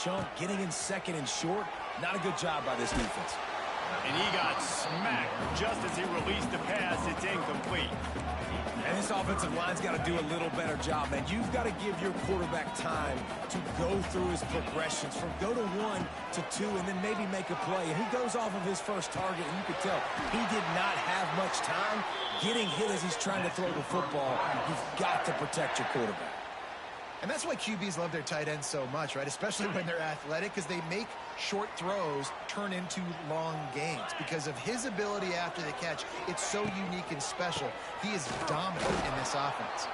chunk, getting in second and short. Not a good job by this defense. And he got smacked just as he released the pass. It's incomplete. And this offensive line's got to do a little better job, man. You've got to give your quarterback time to go through his progressions from go to 1 to 2 and then maybe make a play. And he goes off of his first target, and you could tell he did not have much time getting hit as he's trying to throw the football. You've got to protect your quarterback. And that's why QBs love their tight ends so much, right? Especially when they're athletic, because they make short throws turn into long gains. Because of his ability after the catch, it's so unique and special. He is dominant in this offense.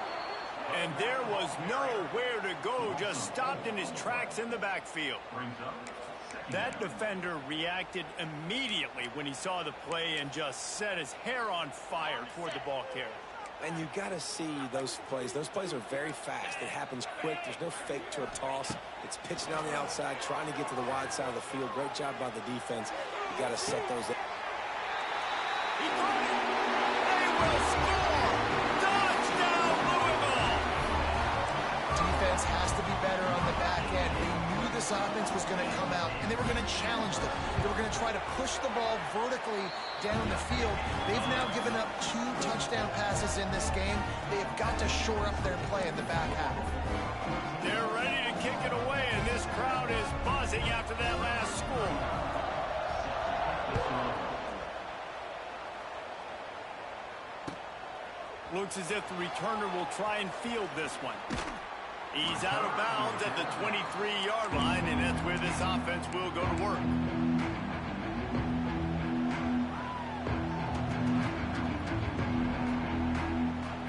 And there was nowhere to go, just stopped in his tracks in the backfield. That defender reacted immediately when he saw the play and just set his hair on fire toward the ball carrier. And you got to see those plays. Those plays are very fast. It happens quick. There's no fake to a toss. It's pitching on the outside, trying to get to the wide side of the field. Great job by the defense. You got to set those up. He threw it. They will score. Touchdown, Louisville. Defense has to be better on the back end. They knew this offense was going to come out, and they were going to challenge them. They were going to try to push the ball vertically down the field. They've now given up 2 touchdown passes in this game. They have got to shore up their play in the back half. They're ready to kick it away, and this crowd is buzzing after that last score. Looks as if the returner will try and field this one. He's out of bounds at the 23-yard line, and that's where this offense will go to work.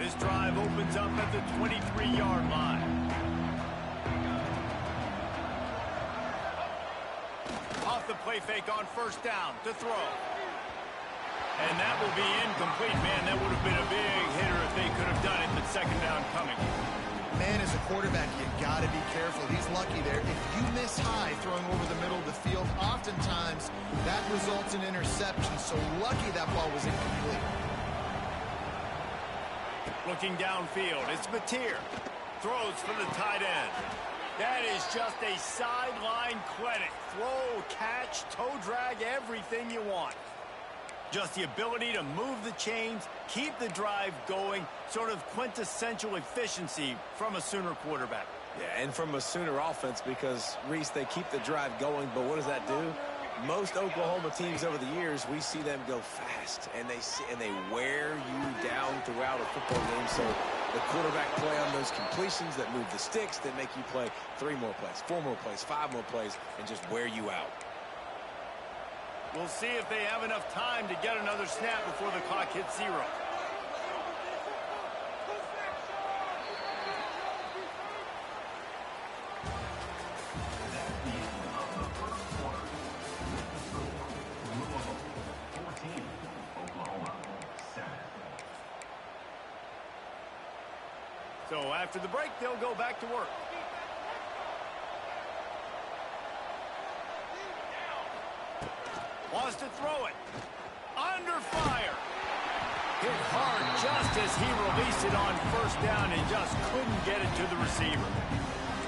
This drive opens up at the 23-yard line. Off the play fake on first down to throw. And that will be incomplete. Man, that would have been a big hitter if they could have done it, but second down coming. Man, as a quarterback, you got to be careful. He's lucky there. If you miss high throwing over the middle of the field, oftentimes that results in interception. So lucky that ball was incomplete. Looking downfield, it's Mateer. Throws for the tight end. That is just a sideline clinic. Throw, catch, toe drag, everything you want. Just the ability to move the chains, keep the drive going, sort of quintessential efficiency from a Sooner quarterback. Yeah, and from a Sooner offense because, Reese, they keep the drive going, but what does that do? Most Oklahoma teams over the years, we see them go fast, and they wear you down throughout a football game. So the quarterback play on those completions that move the sticks, that make you play 3 more plays, 4 more plays, 5 more plays, and just wear you out. We'll see if they have enough time to get another snap before the clock hits 0. So after the break, they'll go back to work. Wants to throw it. Under fire. Hit hard just as he released it on first down and just couldn't get it to the receiver.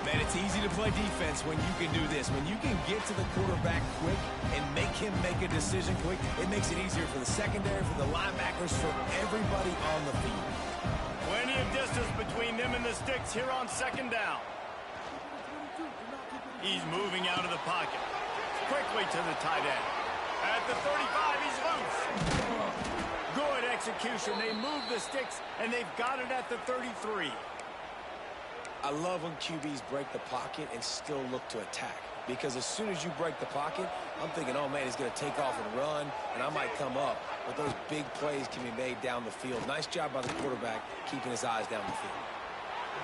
Man, it's easy to play defense when you can do this. When you can get to the quarterback quick and make him make a decision quick, it makes it easier for the secondary, for the linebackers, for everybody on the field. Plenty of distance between them and the sticks here on second down. He's moving out of the pocket. Quickly to the tight end. At the 35, he's loose. Good execution. They move the sticks, and they've got it at the 33. I love when QBs break the pocket and still look to attack. Because as soon as you break the pocket, I'm thinking, oh, man, he's going to take off and run, and I might come up. But those big plays can be made down the field. Nice job by the quarterback keeping his eyes down the field.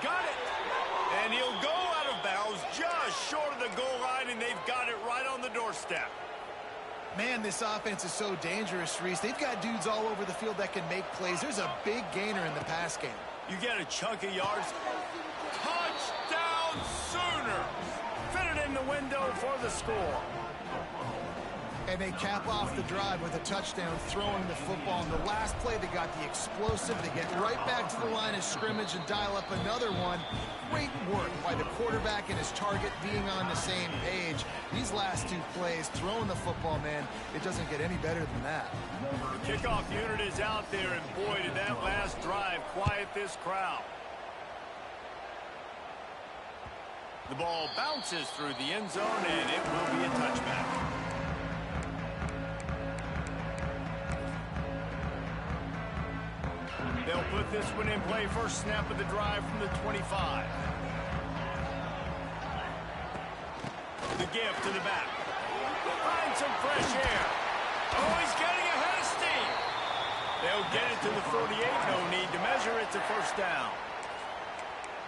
Got it. And he'll go out of bounds just short of the goal line, and they've got it right on the doorstep. Man, this offense is so dangerous, Reese. They've got dudes all over the field that can make plays. There's a big gainer in the pass game. You get a chunk of yards. Touchdown Sooners! Fit it in the window for the score. And they cap off the drive with a touchdown throwing the football. In the last play, they got the explosive. They get right back to the line of scrimmage and dial up another one. Great work by the quarterback and his target being on the same page. These last two plays, throwing the football, man, it doesn't get any better than that. The kickoff unit is out there, and boy, did that last drive quiet this crowd. The ball bounces through the end zone, and it will be a touchback. They'll put this one in play. First snap of the drive from the 25. The give to the back. Find some fresh air. Oh, he's getting ahead of steam. They'll get it to the 48. No need to measure. It's a first down.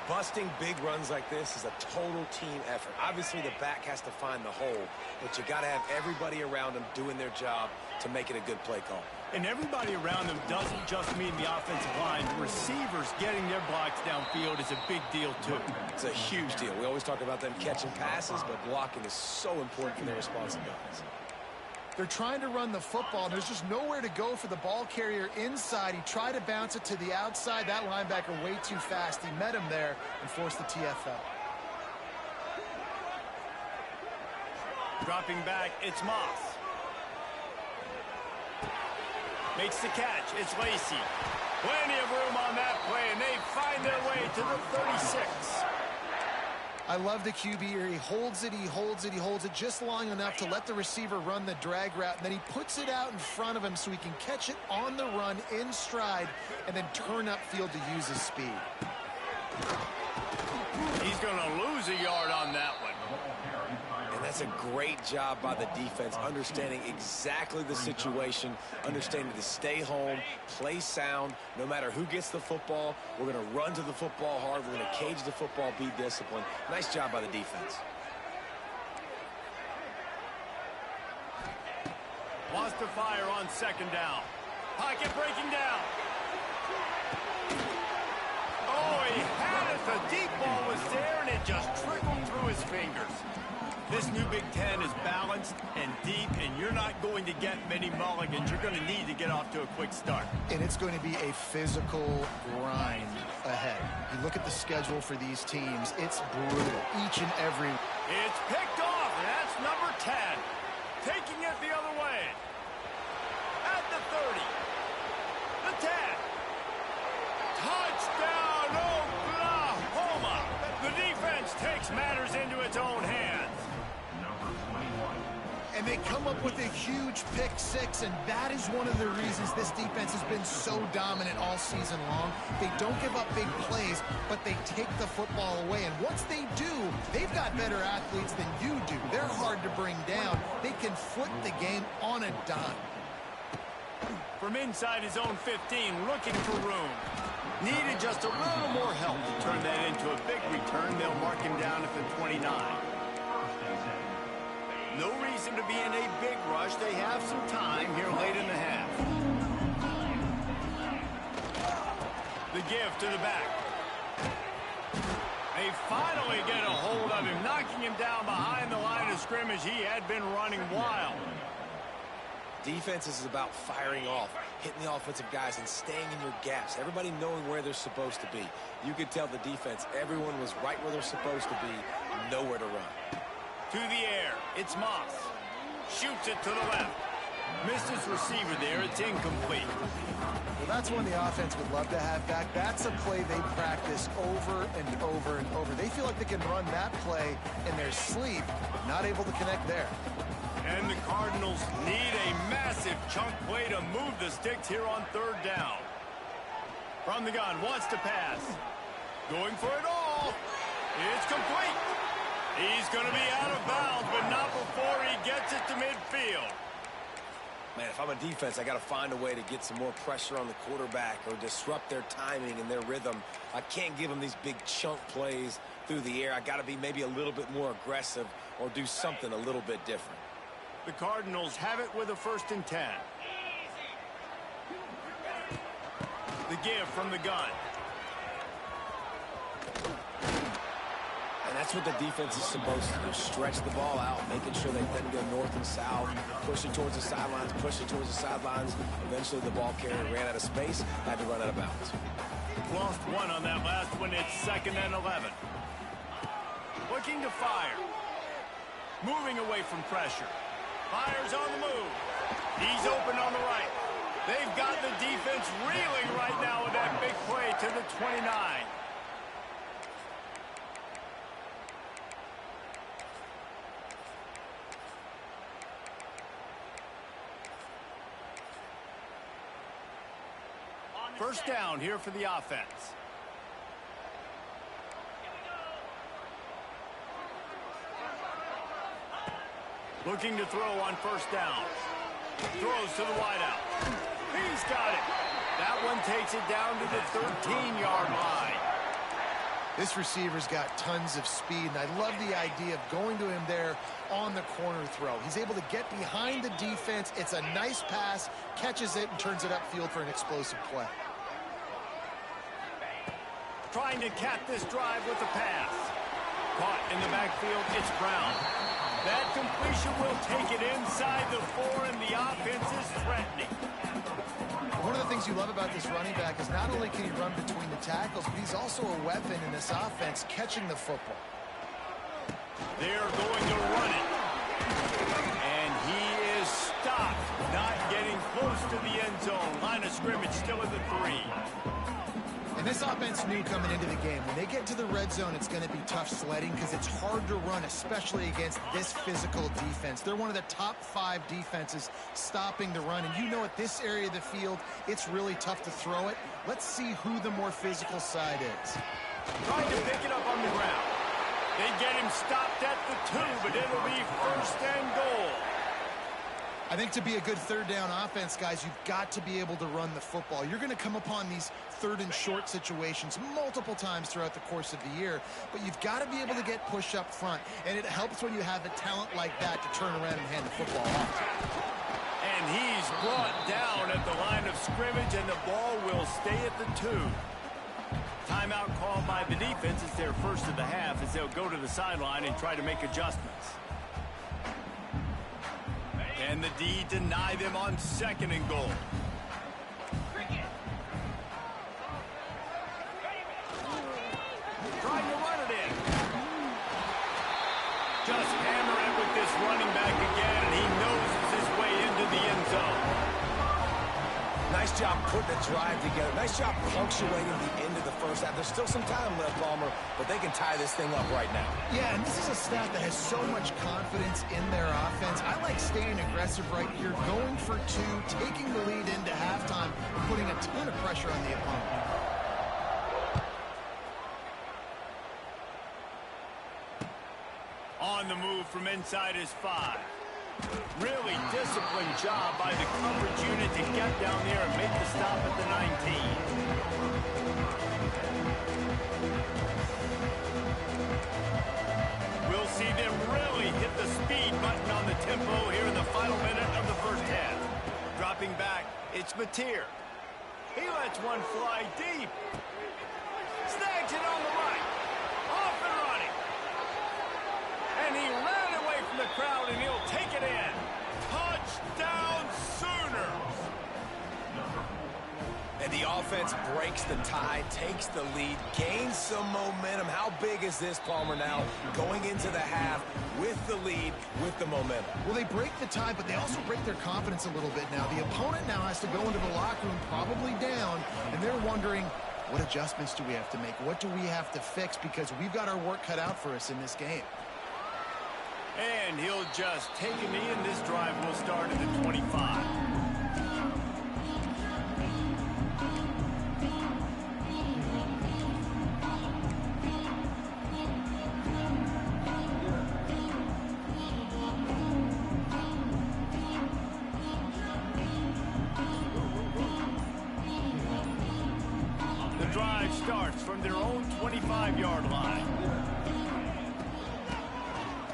Busting big runs like this is a total team effort. Obviously, the back has to find the hole, but you got to have everybody around them doing their job to make it a good play call. And everybody around them doesn't just mean the offensive line. The receivers getting their blocks downfield is a big deal, too. It's a huge deal. We always talk about them catching passes, but blocking is so important for their responsibilities. They're trying to run the football, and there's just nowhere to go for the ball carrier inside. He tried to bounce it to the outside. That linebacker way too fast. He met him there and forced the TFL. Dropping back, it's Moss. Makes the catch. It's Lacy. Plenty of room on that play, and they find their way to the 36. I love the QB here. He holds it, he holds it, he holds it just long enough to let the receiver run the drag route, and then he puts it out in front of him so he can catch it on the run in stride and then turn upfield to use his speed. He's going to lose a yard on that one. And that's a great job by the defense, understanding exactly the situation, understanding to stay home, play sound. No matter who gets the football, we're going to run to the football hard. We're going to cage the football, be disciplined. Nice job by the defense. Wants to fire on second down. Pocket breaking down. Oh, he had it. The deep ball was there, and it just trickled through his fingers. This new Big Ten is balanced and deep, and you're not going to get many mulligans. You're going to need to get off to a quick start. And it's going to be a physical grind ahead. You look at the schedule for these teams, it's brutal, each and every. It's picked off, and that's number 10. Taking it the other way. At the 30. The 10. Touchdown, Oklahoma! The defense takes matters into its own hands. And they come up with a huge pick six, and that is one of the reasons this defense has been so dominant all season long. They don't give up big plays, but they take the football away. And once they do, they've got better athletes than you do. They're hard to bring down. They can flip the game on a dime. From inside his own 15, looking for room. Needed just a little more help to turn that into a big return. They'll mark him down at the 29. No reason to be in a big rush. They have some time here late in the half. The give to the back. They finally get a hold of him, knocking him down behind the line of scrimmage. He had been running wild. Defense is about firing off, hitting the offensive guys and staying in your gaps. Everybody knowing where they're supposed to be. You could tell the defense, everyone was right where they're supposed to be, nowhere to run. To the air, it's Moss. Shoots it to the left. Missed his receiver there, it's incomplete. Well, that's one the offense would love to have back. That's a play they practice over and over and over. They feel like they can run that play in their sleep, but not able to connect there. And the Cardinals need a massive chunk play to move the sticks here on third down. From the gun, wants to pass. Going for it all. It's complete. He's going to be out of bounds, but not before he gets it to midfield. Man, if I'm a defense, I got to find a way to get some more pressure on the quarterback or disrupt their timing and their rhythm. I can't give them these big chunk plays through the air. I got to be maybe a little bit more aggressive or do something a little bit different. The Cardinals have it with a 1st and 10. The give from the gun. And that's what the defense is supposed to do. Stretch the ball out, making sure they then go north and south, push it towards the sidelines, push it towards the sidelines. Eventually the ball carrier ran out of space, had to run out of bounds. Lost one on that last one. It's 2nd and 11. Looking to fire. moving away from pressure. Fires on the move. He's open on the right. They've got the defense reeling right now with that big play to the 29. First down here for the offense. Looking to throw on first down. Throws to the wideout. He's got it. That one takes it down to the 13-yard line. This receiver's got tons of speed, and I love the idea of going to him there on the corner throw. He's able to get behind the defense. It's a nice pass, catches it, and turns it upfield for an explosive play. Trying to cap this drive with the pass. Caught in the backfield, it's Brown. That completion will take it inside the 4, and the offense is threatening. One of the things you love about this running back is not only can he run between the tackles, but he's also a weapon in this offense, catching the football. They're going to run it. And he is stopped, not getting close to the end zone. Line of scrimmage still at the 3. And this offense knew coming into the game, when they get to the red zone, it's going to be tough sledding because it's hard to run, especially against this physical defense. They're one of the top 5 defenses stopping the run. And you know at this area of the field, it's really tough to throw it. Let's see who the more physical side is. Trying to pick it up on the ground. They get him stopped at the 2, but it'll be first and goal. I think to be a good third down offense, guys, you've got to be able to run the football. You're going to come upon these third and short situations multiple times throughout the course of the year, but you've got to be able to get push up front, and it helps when you have a talent like that to turn around and hand the football off. And he's brought down at the line of scrimmage, and the ball will stay at the 2. Timeout called by the defense. It's their first of the half as they'll go to the sideline and try to make adjustments. And the D deny them on second and goal. Trying to run it in. Just hammer it with this running back again, and he noses his way into the end zone. Nice job putting the drive together. Nice job punctuating the end of the first half. There's still some time left, Palmer, but they can tie this thing up right now. Yeah, and this is a staff that has so much confidence in their offense. I like staying aggressive right here, going for 2, taking the lead into halftime, and putting a ton of pressure on the opponent. On the move from inside his 5. Really disciplined job by the coverage unit to get down there and make the stop at the 19. We'll see them really hit the speed button on the tempo here in the final minute of the first half. Dropping back, it's Mateer. He lets one fly deep. Snags it on the right. Off and running. And he ran away from the crowd, and he'll take it in. Touchdown, Sooners! And the offense breaks the tie, takes the lead, gains some momentum. How big is this, Palmer, now going into the half with the lead, with the momentum? Well, they break the tie, but they also break their confidence a little bit now. The opponent now has to go into the locker room probably down, and they're wondering, what adjustments do we have to make? What do we have to fix? Because we've got our work cut out for us in this game. And he'll just take a knee, and this drive will start at the 25. The drive starts from their own 25-yard line.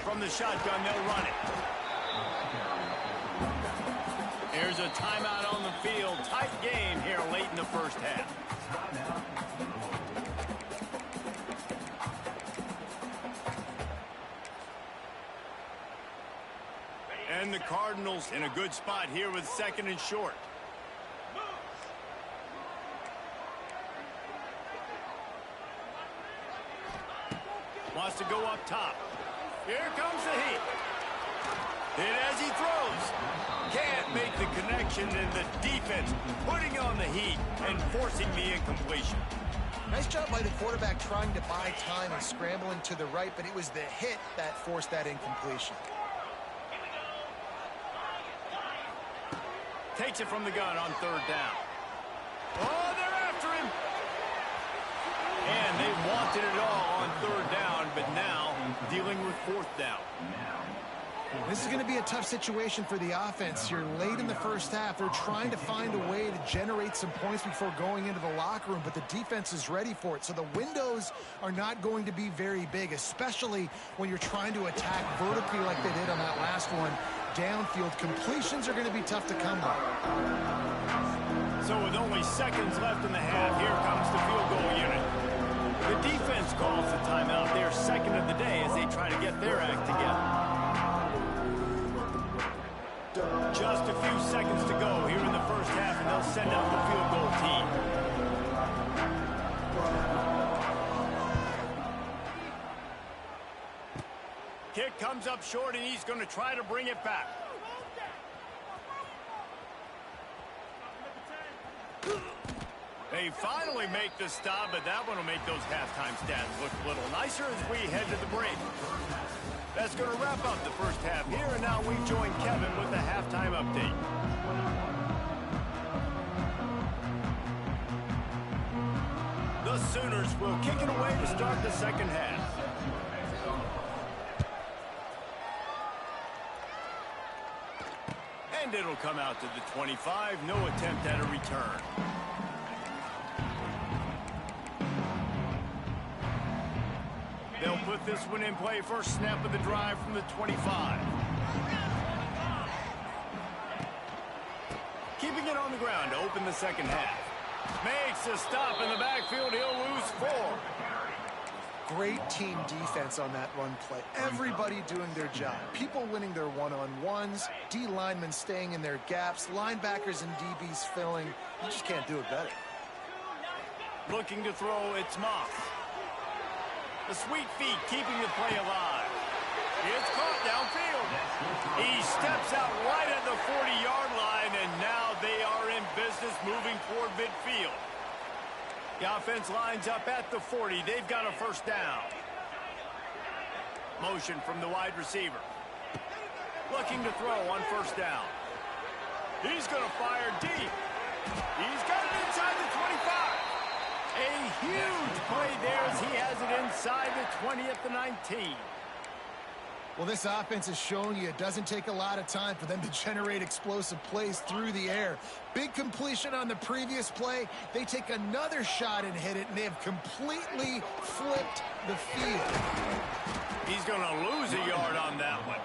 From the shotgun, they'll run it. Here's a timeout on the field. Tight game here late in the first half. And the Cardinals in a good spot here with second and short. Wants to go up top. Here comes the heat. action, and the defense putting on the heat and forcing the incompletion. Nice job by the quarterback trying to buy time and scrambling to the right, but it was the hit that forced that incompletion. Takes it from the gun on third down. Oh, they're after him. And they wanted it all on third down, but now dealing with fourth down. This is going to be a tough situation for the offense. You're late in the first half. They're trying to find a way to generate some points before going into the locker room, but the defense is ready for it. So the windows are not going to be very big, especially when you're trying to attack vertically like they did on that last one. Downfield completions are going to be tough to come by. So with only seconds left in the half, here comes the field goal unit. The defense calls the timeout, their second of the day, as they try to get their act together. Just a few seconds to go here in the first half, and they'll send out the field goal team. Kick comes up short, and he's going to try to bring it back. They finally make the stop, but that one will make those halftime stats look a little nicer as we head to the break. That's going to wrap up the first half here, and now we join Kevin with the halftime update. The Sooners will kick it away to start the second half. And it'll come out to the 25. No attempt at a return. They'll put this one in play. First snap of the drive from the 25. Keeping it on the ground to open the second half. Makes a stop in the backfield. He'll lose 4. Great team defense on that run play. Everybody doing their job. People winning their one-on-ones. D linemen staying in their gaps. Linebackers and DBs filling. You just can't do it better. Looking to throw, it's Moss. The sweet feet keeping the play alive. It's caught downfield. He steps out right at the 40-yard line, and now they are in business moving toward midfield. The offense lines up at the 40. They've got a first down. Motion from the wide receiver. Looking to throw on first down. He's going to fire deep. He's got it inside the 25. A huge play there as he has it inside the 20 at the 19. Well, this offense has shown you it doesn't take a lot of time for them to generate explosive plays through the air. Big completion on the previous play. They take another shot and hit it, and they have completely flipped the field. He's going to lose a yard on that one.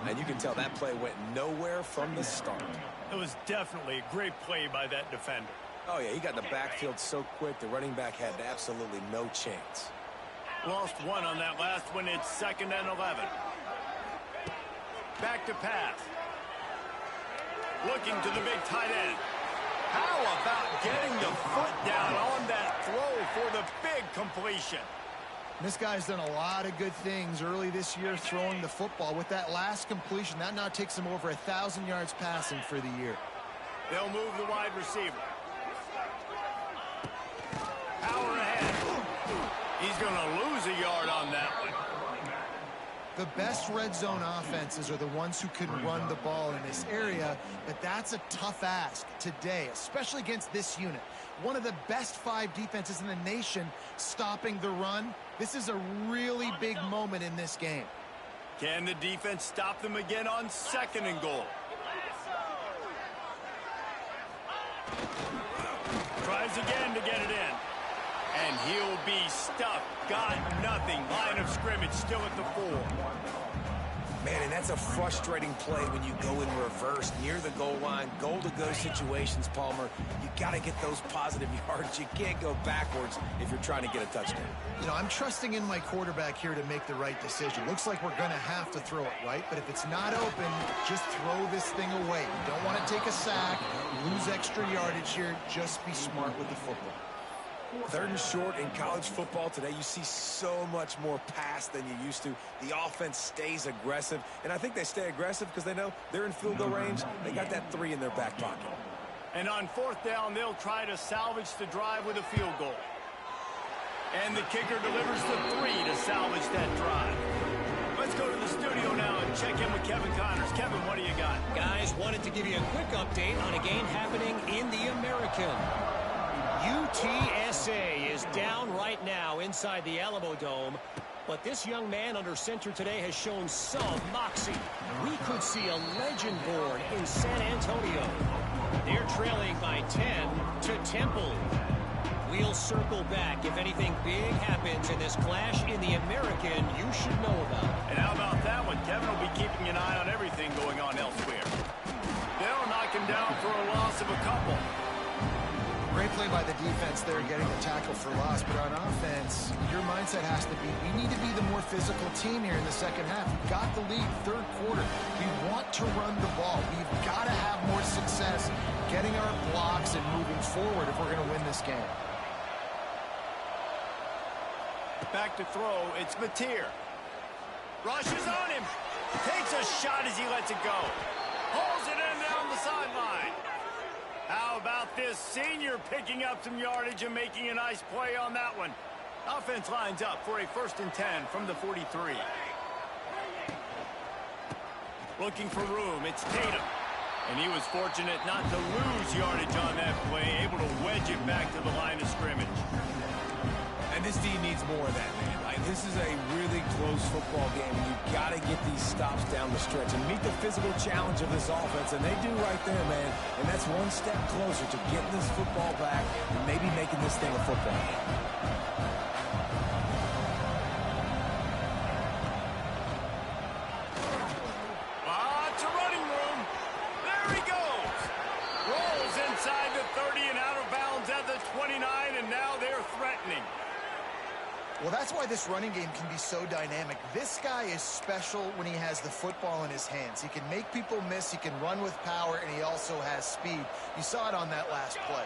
And you can tell that play went nowhere from the start. It was definitely a great play by that defender. Oh, yeah, he got the backfield so quick, the running back had absolutely no chance. Lost 1 on that last one. It's 2nd and 11. Back to pass. Looking to the big tight end. How about getting the foot down on that throw for the big completion? This guy's done a lot of good things early this year throwing the football. With that last completion, that now takes him over 1,000 yards passing for the year. They'll move the wide receiver. Power ahead. He's going to lose a yard on that one. The best red zone offenses are the ones who can run the ball in this area, but that's a tough ask today, especially against this unit. One of the best 5 defenses in the nation stopping the run. This is a really big moment in this game. Can the defense stop them again on 2nd and goal? Tries again to get it in. And he'll be stuffed. Got nothing. Line of scrimmage still at the 4. Man, and that's a frustrating play when you go in reverse near the goal line. Goal-to-go situations, Palmer. You got to get those positive yards. You can't go backwards if you're trying to get a touchdown. You know, I'm trusting in my quarterback here to make the right decision. Looks like we're going to have to throw it, right? But if it's not open, just throw this thing away. You don't want to take a sack, lose extra yardage here. Just be smart with the football. Third and short in college football today, you see so much more pass than you used to. The offense stays aggressive, and I think they stay aggressive because they know they're in field goal range. They got that 3 in their back pocket. And on 4th down, they'll try to salvage the drive with a field goal. And the kicker delivers the 3 to salvage that drive. Let's go to the studio now and check in with Kevin Connors. Kevin, what do you got? Guys, wanted to give you a quick update on a game happening in the American. UTSA is down right now inside the Alamo Dome, but this young man under center today has shown some moxie. We could see a legend born in San Antonio. They're trailing by 10 to Temple. We'll circle back. If anything big happens in this clash in the American, you should know about it. And how about that one? Kevin will be keeping an eye on everything going on elsewhere. They'll knock him down for a loss of a couple. Great play by the defense there, getting the tackle for loss. But on offense, your mindset has to be, we need to be the more physical team here in the second half. We've got the lead, third quarter. We want to run the ball. We've got to have more success getting our blocks and moving forward if we're going to win this game. Back to throw, it's Mateer. Rushes on him. Takes a shot as he lets it go. Pulls it in down the sideline. How about this senior picking up some yardage and making a nice play on that one? Offense lines up for a 1st and 10 from the 43. Looking for room, it's Tatum. And he was fortunate not to lose yardage on that play, able to wedge it back to the line of scrimmage. And this team needs more of that, man. Like, this is a really close football game, and you've got to get these stops down the stretch and meet the physical challenge of this offense, and they do right there, man. And that's one step closer to getting this football back and maybe making this thing a football game. Lots of running room. There he goes. Rolls inside the 30 and out of bounds at the 29, and now they're threatening. Well, that's why this running game can be so dynamic. This guy is special when he has the football in his hands. He can make people miss, he can run with power, and he also has speed. You saw it on that last play.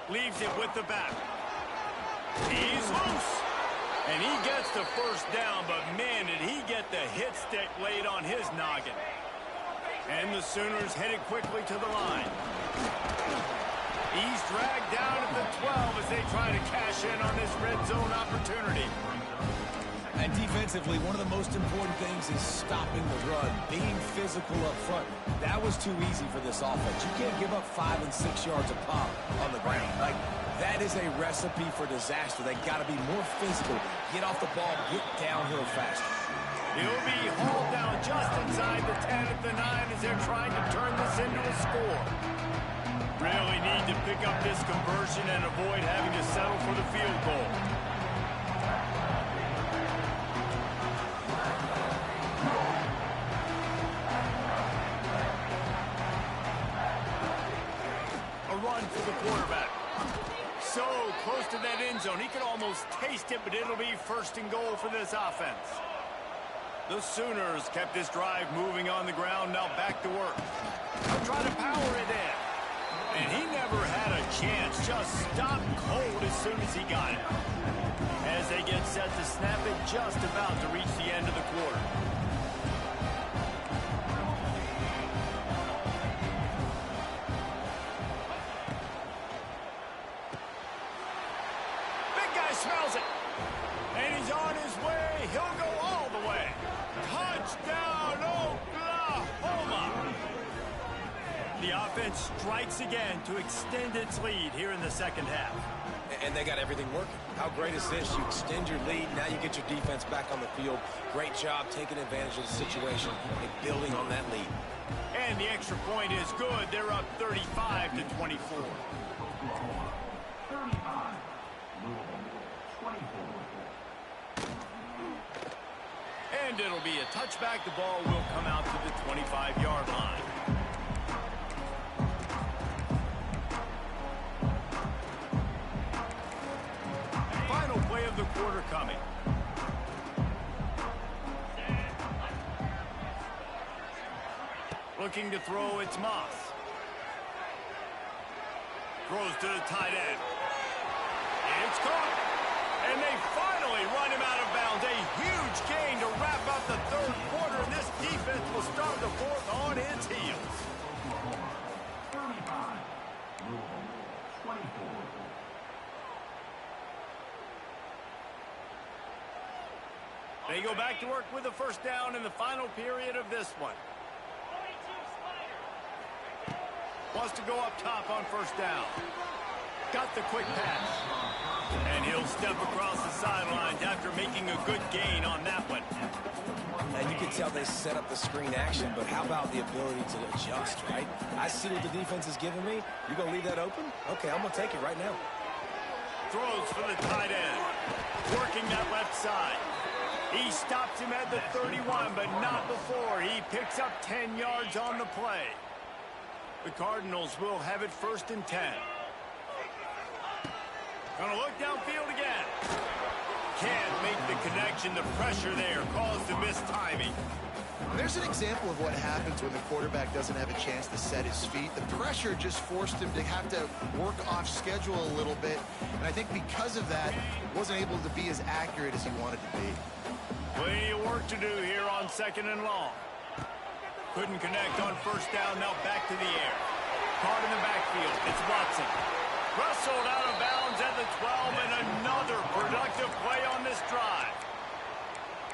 Leaves it with the back. He's loose. And he gets the 1st down, but man, did he get the hit stick laid on his noggin. And the Sooners headed quickly to the line. He's dragged down at the 12 as they try to cash in on this red zone opportunity. And defensively, one of the most important things is stopping the run, being physical up front. That was too easy for this offense. You can't give up 5 and 6 yards a pop on the ground. Like, that is a recipe for disaster. They got to be more physical, get off the ball, get downhill faster. He'll be hauled down just inside the 10 at the 9 as they're trying to turn this into a score. Really need to pick up this conversion and avoid having to settle for the field goal. A run for the quarterback. So close to that end zone. He could almost taste it, but it'll be 1st and goal for this offense. The Sooners kept this drive moving on the ground. Now back to work. They'll try to power it in. And he never had a chance, just stopped cold as soon as he got it. As they get set to snap it, just about to reach the end of the quarter. Big guy smells it. And he's on his way. He'll go all the way. Touchdown, Oklahoma! The offense strikes again to extend its lead here in the second half. And they got everything working. How great is this? You extend your lead, now you get your defense back on the field. Great job taking advantage of the situation and building on that lead. And the extra point is good. They're up 35 to 24. And it'll be a touchback. The ball will come out to the 25-yard line. Final play of the quarter coming. Looking to throw, it's Moss. Throws to the tight end. It's caught. And they finally run him out of bounds. A huge gain to wrap up the third quarter. And this defense will start the fourth on its heels. They go back to work with a first down in the final period of this one. Wants to go up top on first down. Got the quick pass. And he'll step across the sidelines after making a good gain on that one. And you can tell they set up the screen action, but how about the ability to adjust, right? I see what the defense is giving me. You're going to leave that open? Okay, I'm going to take it right now. Throws for the tight end. Working that left side. He stops him at the 31, but not before. He picks up 10 yards on the play. The Cardinals will have it 1st and 10. Gonna look downfield again. Can't make the connection. The pressure there caused the mistiming. There's an example of what happens when the quarterback doesn't have a chance to set his feet. The pressure just forced him to have to work off schedule a little bit. And I think because of that, he wasn't able to be as accurate as he wanted to be. Plenty of work to do here on 2nd and long. Couldn't connect on first down. Now back to the air. Caught in the backfield. It's Watson. Wrestled out of bounds at the 12, and another productive play on this drive.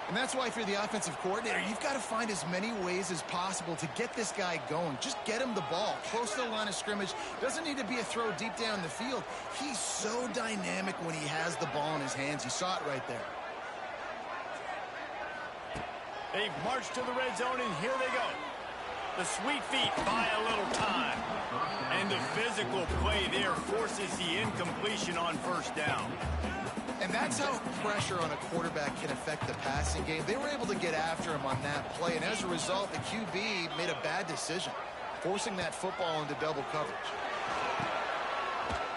And that's why if you're the offensive coordinator, you've got to find as many ways as possible to get this guy going. Just get him the ball close to the line of scrimmage. Doesn't need to be a throw deep down the field. He's so dynamic when he has the ball in his hands. You saw it right there. They've marched to the red zone, and here they go. The sweet feet buy a little time. And the physical play there forces the incompletion on first down. And that's how pressure on a quarterback can affect the passing game. They were able to get after him on that play, and as a result, the QB made a bad decision, forcing that football into double coverage.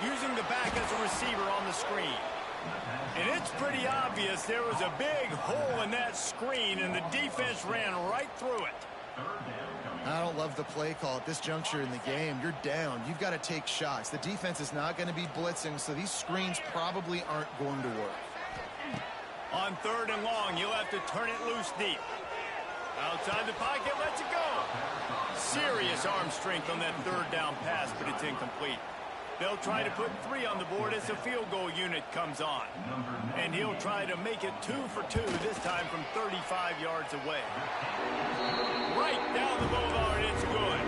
Using the back as a receiver on the screen. And it's pretty obvious there was a big hole in that screen, and the defense ran right through it. I don't love the play call at this juncture in the game. You're down. You've got to take shots. The defense is not going to be blitzing, so these screens probably aren't going to work. On 3rd and long, you'll have to turn it loose deep. Outside the pocket, lets it go. Serious arm strength on that 3rd down pass, but it's incomplete. They'll try to put 3 on the board as the field goal unit comes on. And he'll try to make it 2 for 2, this time from 35 yards away. Right down the boulevard, it's good.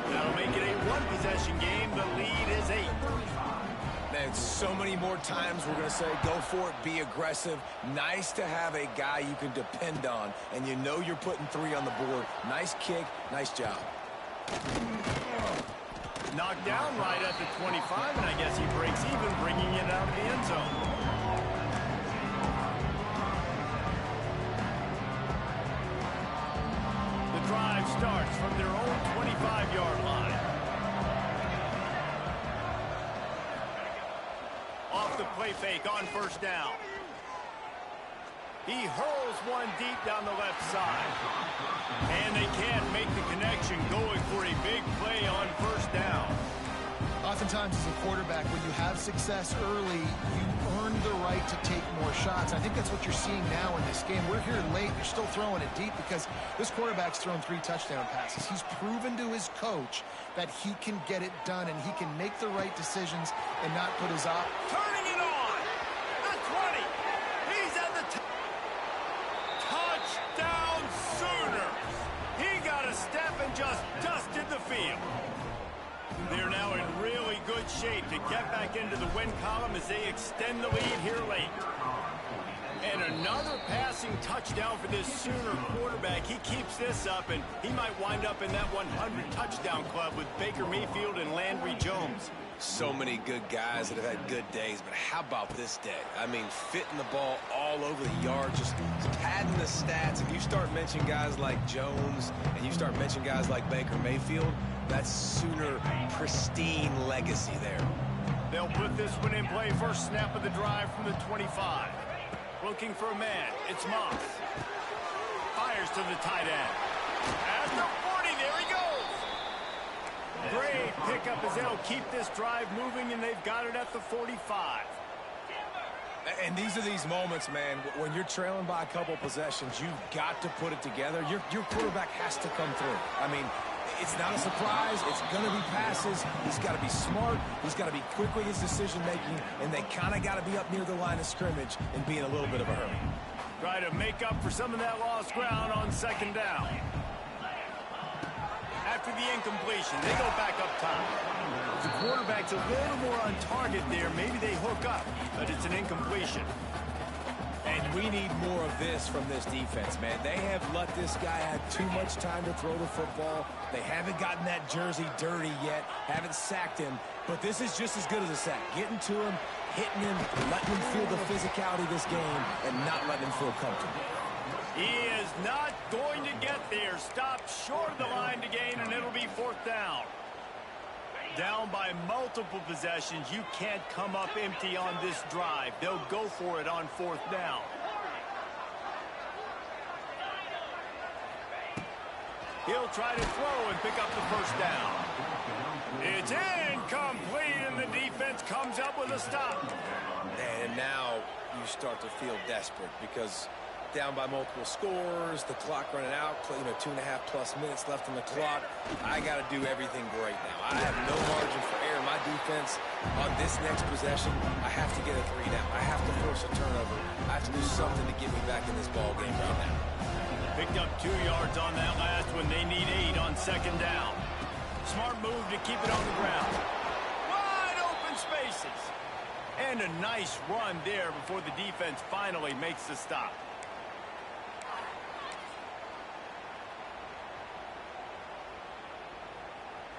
That'll make it a 1-possession game. The lead is 8. Man, so many more times we're going to say, go for it, be aggressive. Nice to have a guy you can depend on, and you know you're putting 3 on the board. Nice kick, nice job. Knocked down right at the 25, and I guess he breaks even, bringing it out of the end zone. The drive starts from their own 25-yard line. Off the play fake on first down. He hurls one deep down the left side. And they can't make the connection, going for a big play on first down. Oftentimes as a quarterback, when you have success early, you earn the right to take more shots. I think that's what you're seeing now in this game. We're here late. You're still throwing it deep because this quarterback's thrown 3 touchdown passes. He's proven to his coach that he can get it done and he can make the right decisions and not put his op. Turning it on. The 20. He's at the touchdown Sooners. He got a step and just dusted the field. They're now in really good shape to get back into the win column as they extend the lead here late. And another passing touchdown for this Sooner quarterback. He keeps this up, and he might wind up in that 100 touchdown club with Baker Mayfield and Landry Jones. So many good guys that have had good days, but how about this day? I mean, fitting the ball all over the yard, just padding the stats. If you start mentioning guys like Jones and you start mentioning guys like Baker Mayfield, that's Sooner pristine legacy there. They'll put this one in play. First snap of the drive from the 25. Looking for a man. It's Moss. Fires to the tight end. At the 40, there he goes. Great pickup as they'll keep this drive moving, and they've got it at the 45. And these are these moments, man, when you're trailing by a couple possessions, you've got to put it together. Your quarterback has to come through. I mean, it's not a surprise. It's going to be passes. He's got to be smart. He's got to be quick with his decision-making, and they kind of got to be up near the line of scrimmage and be in a little bit of a hurry. Try to make up for some of that lost ground on second down. After the incompletion, they go back up top. The quarterback's a little more on target there. Maybe they hook up, but it's an incompletion. And we need more of this from this defense, man. They have let this guy have too much time to throw the football. They haven't gotten that jersey dirty yet, haven't sacked him. But this is just as good as a sack. Getting to him, hitting him, letting him feel the physicality of this game, and not letting him feel comfortable. He is not going to get there. Stopped short of the line to gain, and it'll be fourth down. Down by multiple possessions, you can't come up empty on this drive. They'll go for it on fourth down. He'll try to throw and pick up the first down. It's incomplete, and the defense comes up with a stop. And now you start to feel desperate because down by multiple scores, the clock running out, 2.5+ minutes left on the clock. I got to do everything great now. I have no margin for error. My defense on this next possession, I have to get a 3 down. I have to force a turnover. I have to do something to get me back in this ball game right now. Picked up 2 yards on that last one. They need 8 on second down. Smart move to keep it on the ground. Wide open spaces. And a nice run there before the defense finally makes the stop.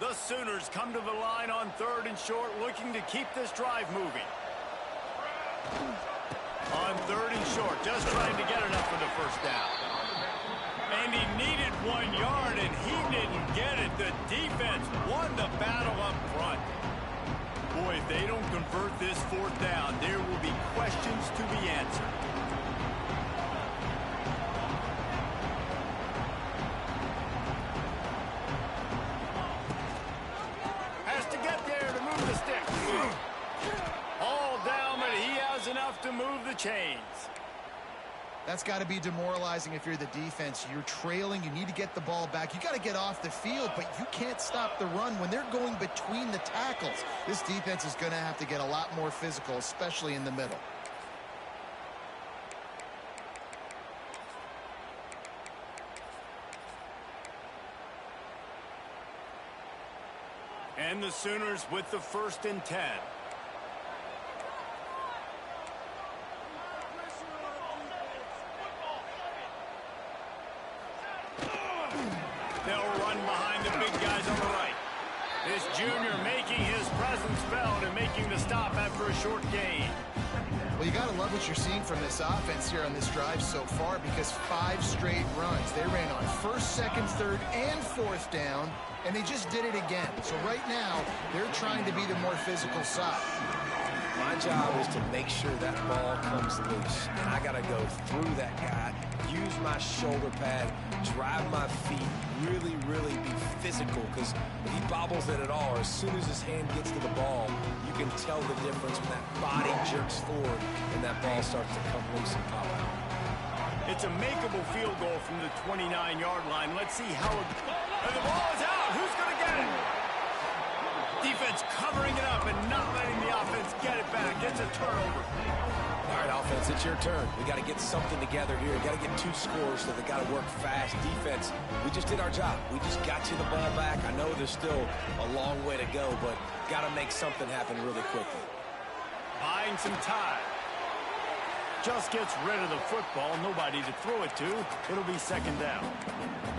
The Sooners come to the line on 3rd and short, looking to keep this drive moving. On 3rd and short, just trying to get enough for the first down. And he needed 1 yard, and he didn't get it. The defense won the battle up front. Boy, if they don't convert this 4th down, there will be questions to be answered. All down, but he has enough to move the chains. That's got to be demoralizing if you're the defense. You're trailing. You need to get the ball back. You got to get off the field, but you can't stop the run when they're going between the tackles. This defense is going to have to get a lot more physical, especially in the middle. And the Sooners with the 1st and 10. They'll run behind the big guys on the right. This junior making his presence felt and making the stop after a short gain. Well, you got to love what you're seeing from this offense here on this drive so far, because 5 straight runs. They ran on 1st, 2nd, 3rd, and 4th down, and they just did it again. So right now, they're trying to be the more physical side. My job is to make sure that ball comes loose, and I got to go through that guy, use my shoulder pad, drive my feet, really, really be physical, because if he bobbles it at all, or as soon as his hand gets to the ball, you can tell the difference when that body jerks forward and that ball starts to come loose and pop out. It's a makeable field goal from the 29-yard line. Let's see how it... And the ball is out. Who's going to get it? Defense covering it up and not letting the offense get it back. It's a turnover. All right, offense, it's your turn. We got to get something together here. We got to get 2 scores, so they got to work fast. Defense, we just did our job. We just got you the ball back. I know there's still a long way to go, but got to make something happen really quickly. Buying some time. Just gets rid of the football. Nobody to throw it to. It'll be 2nd down.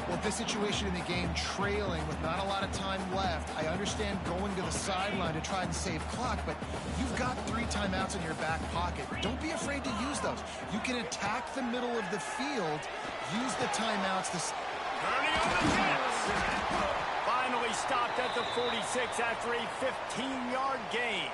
Well, this situation in the game, trailing with not a lot of time left, I understand going to the sideline to try and save clock, but you've got 3 timeouts in your back pocket. Don't be afraid to use those. You can attack the middle of the field, use the timeouts to... Turning on the jets. Finally stopped at the 46 after a 15-yard gain.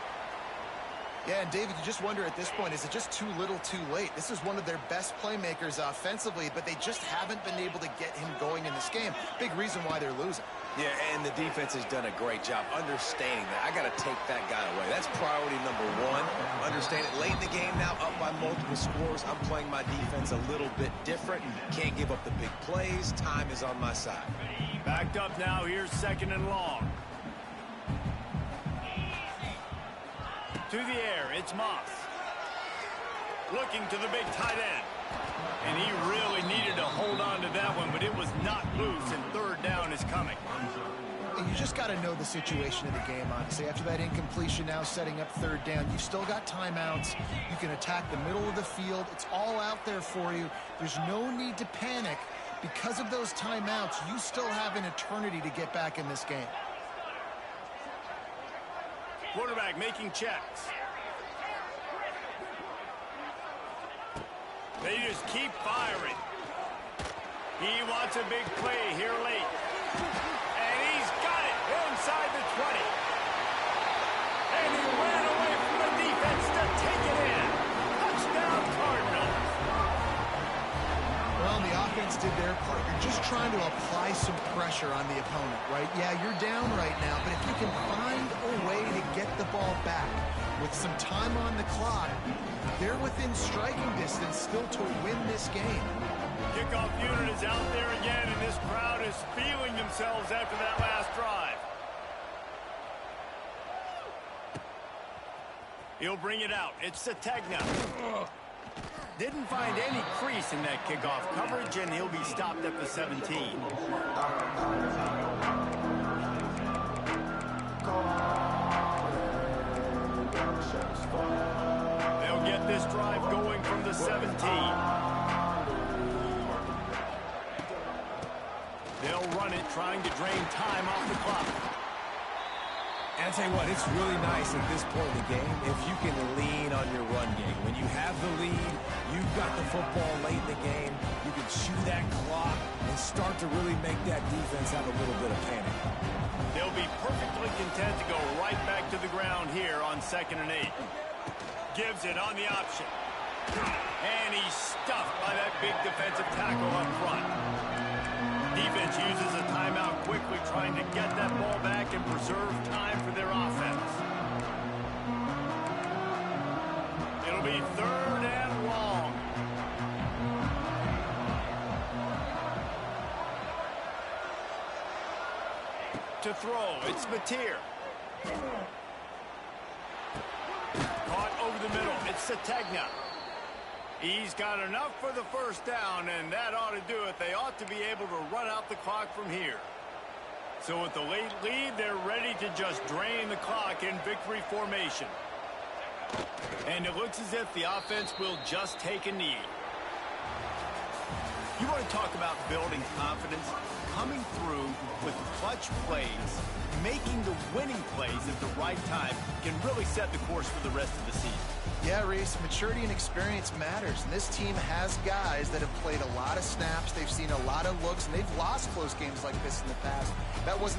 Yeah, and David, you just wonder at this point, is it just too little too late? This is one of their best playmakers offensively, but they just haven't been able to get him going in this game. Big reason why they're losing. Yeah, and the defense has done a great job understanding that. I got to take that guy away. That's priority number one. Understand it. Late in the game now, up by multiple scores. I'm playing my defense a little bit different. Can't give up the big plays. Time is on my side. Backed up now. Here's 2nd and long. To the air, it's Moss. Looking to the big tight end. And he really needed to hold on to that one, but it was not loose, and 3rd down is coming. And you just got to know the situation of the game, honestly. After that incompletion, now setting up 3rd down, you've still got timeouts. You can attack the middle of the field. It's all out there for you. There's no need to panic. Because of those timeouts, you still have an eternity to get back in this game. Quarterback making checks. They just keep firing. He wants a big play here late. And he's got it inside the 20. And he ran away from the defense to take it in. Touchdown, Cardinals. Well, the offense did their part. You're just trying to apply some pressure on the opponent, right? Yeah, you're down right now, but if you can find a way to get the ball back with some time on the clock, they're within striking distance still to win this game. Kickoff unit is out there again, and this crowd is feeling themselves after that last drive. He'll bring it out. It's Sategna. Didn't find any crease in that kickoff coverage, and he'll be stopped at the 17. They'll get this drive going from the 17. They'll run it, trying to drain time off the clock. And I tell you what, it's really nice at this point in the game if you can lean on your run game. When you have the lead, you've got the football late in the game, you can chew that clock and start to really make that defense have a little bit of panic. They'll be perfectly content to go right back to the ground here on 2nd and 8. Gives it on the option. And he's stuffed by that big defensive tackle up front. Defense uses a timeout quickly, trying to get that ball back and preserve time for their offense. It'll be 3rd and long. To throw, it's Mateer. Caught over the middle, it's Sategna. He's got enough for the 1st down, and that ought to do it. They ought to be able to run out the clock from here. So with the late lead, they're ready to just drain the clock in victory formation. And it looks as if the offense will just take a knee. You want to talk about building confidence? Coming through with clutch plays, making the winning plays at the right time can really set the course for the rest of the season. Yeah, Reese, maturity and experience matters, and this team has guys that have played a lot of snaps. They've seen a lot of looks, and they've lost close games like this in the past. That wasn't